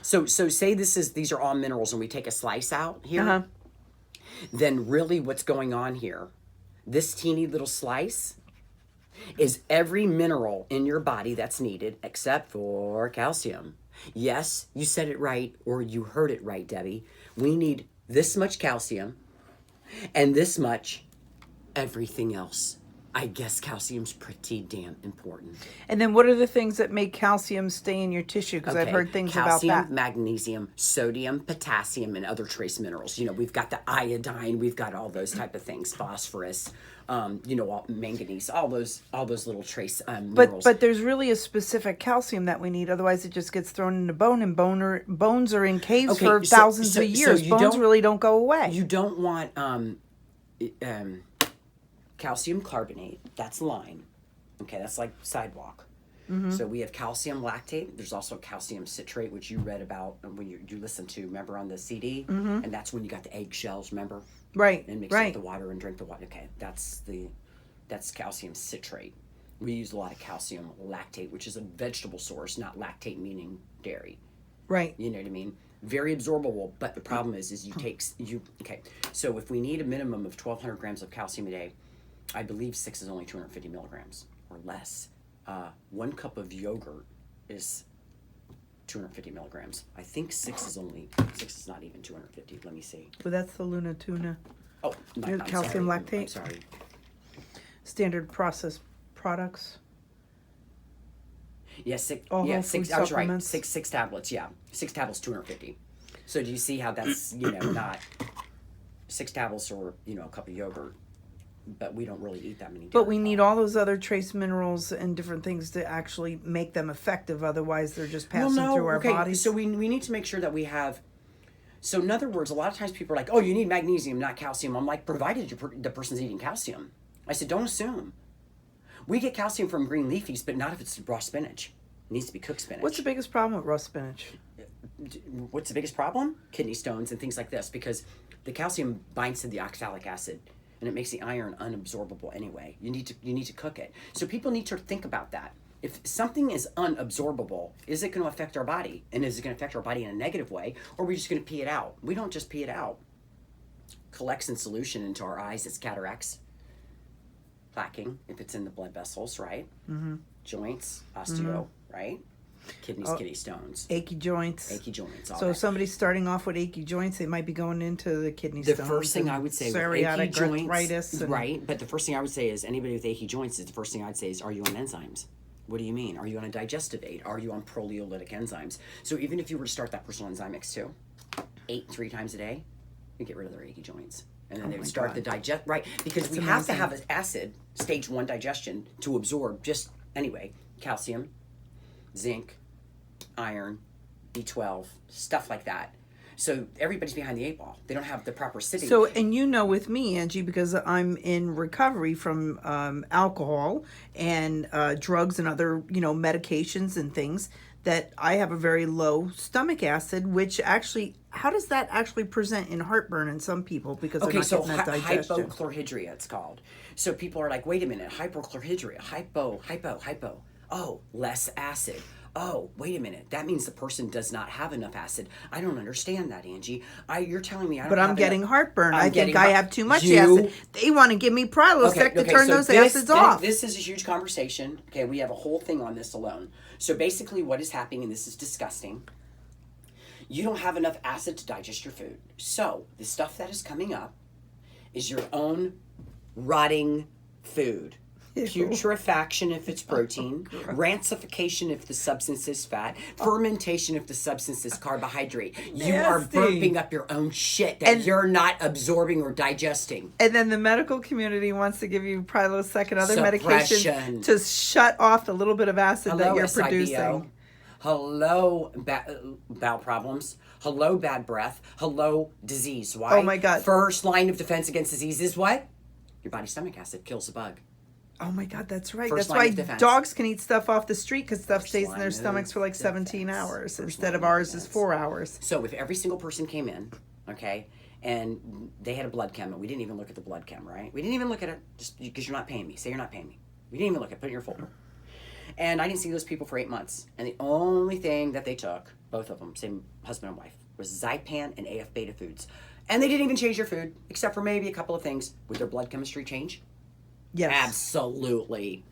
So say these are all minerals and we take a slice out here, Uh-huh. then really what's going on here, this teeny little slice is every mineral in your body that's needed except for calcium. Yes, you said it right, or you heard it right, Debbie. We need this much calcium and this much everything else. I guess calcium's pretty damn important. And then what are the things that make calcium stay in your tissue? Because I've heard things calcium, about that. magnesium, sodium, potassium, and other trace minerals. We've got the iodine, we've got all those type of things, phosphorus, manganese, all those little trace minerals. But there's really a specific calcium that we need. Otherwise, it just gets thrown into bone, and bones are in caves for thousands of years. Bones really don't go away. You don't want calcium carbonate. That's lime. Okay, that's like sidewalk. Mm-hmm. So we have calcium lactate. There's also calcium citrate, which you read about when you listened to, remember, on the CD? Mm-hmm. And that's when you got the eggshells, remember? Right, and mix it with the water and drink the water. Okay, that's calcium citrate. We use a lot of calcium lactate, which is a vegetable source, not lactate meaning dairy. Right. You know what I mean? Very absorbable, but the problem is okay. So if we need a minimum of 1,200 grams of calcium a day, I believe 6 is only 250 milligrams or less. 1 cup of yogurt is 250 milligrams. I think 6 is not even 250. Let me see. Well, that's the Luna tuna. Oh, I'm calcium sorry. lactate. I'm sorry. Standard processed products. Yeah, six. All Yeah, whole 6. food I was right. supplements. 6 tablets. Yeah, 6 tablets, 250. So do you see how that's not 6 tablets or a cup of yogurt? But we don't really eat that many. But we need all those other trace minerals and different things to actually make them effective. Otherwise, they're just passing through our bodies. So we need to make sure that we have. So in other words, a lot of times people are like, "Oh, you need magnesium, not calcium." I'm like, provided the person's eating calcium. I said, don't assume. We get calcium from green leafies, but not if it's raw spinach. It needs to be cooked spinach. What's the biggest problem with raw spinach? What's the biggest problem? Kidney stones and things like this, because the calcium binds to the oxalic acid. And it makes the iron unabsorbable anyway. You need to cook it. So people need to think about that. If something is unabsorbable, is it going to affect our body? And is it going to affect our body in a negative way? Or are we just going to pee it out? We don't just pee it out. Collects in solution into our eyes. It's cataracts. Plaquing, if it's in the blood vessels, right? Mm-hmm. Joints, osteo, right? Kidneys, kidney stones. Achy joints. So if somebody's starting off with achy joints, they might be going into the kidney stones. The first thing I would say with achy joints, right? But the first thing I would say is anybody with achy joints, the first thing I'd say is, are you on enzymes? What do you mean? Are you on a digestive aid? Are you on proteolytic enzymes? So even if you were to start that personal enzyme mix too, 3 times a day, you get rid of their achy joints. And then they would start the digest, right? Because we have to have an acid, stage 1 digestion, to absorb calcium, zinc, iron, B12, stuff like that. So everybody's behind the 8 ball. They don't have the proper acidity. So, and with me, Angie, because I'm in recovery from alcohol and drugs and other, medications and things, that I have a very low stomach acid, which actually, how does that actually present in heartburn in some people? Because they're not getting that digestion. Hypochlorhydria, it's called. So people are like, wait a minute, hypochlorhydria, hypo. Oh, less acid. Oh, wait a minute. That means the person does not have enough acid. I don't understand that, Angie. You're telling me I don't But have I'm getting heartburn. I think I have too much acid. They want to give me Prilosec to turn those acids off. This is a huge conversation. Okay, we have a whole thing on this alone. So basically what is happening, and this is disgusting, you don't have enough acid to digest your food. So the stuff that is coming up is your own rotting food. Putrefaction if it's protein, rancification if the substance is fat, fermentation if the substance is carbohydrate. You are burping up your own shit that you're not absorbing or digesting. And then the medical community wants to give you Prilosec and other medication to shut off the little bit of acid that you're producing. Hello, bowel problems. Hello, bad breath. Hello, disease. Why? Oh my God. First line of defense against disease is what? Your body's stomach acid kills the bug. Oh my God, that's right. That's why dogs can eat stuff off the street because stuff stays in their stomachs for like 17 hours instead of ours is 4 hours. So if every single person came in, okay, and they had a blood chem, and we didn't even look at the blood chem, right? We didn't even look at it just because you're not paying me. Say you're not paying me. We didn't even look at it. Put it in your folder. And I didn't see those people for 8 months. And the only thing that they took, both of them, same husband and wife, was Zypan and AF beta foods. And they didn't even change their food, except for maybe a couple of things. Would their blood chemistry change? Yes. Absolutely.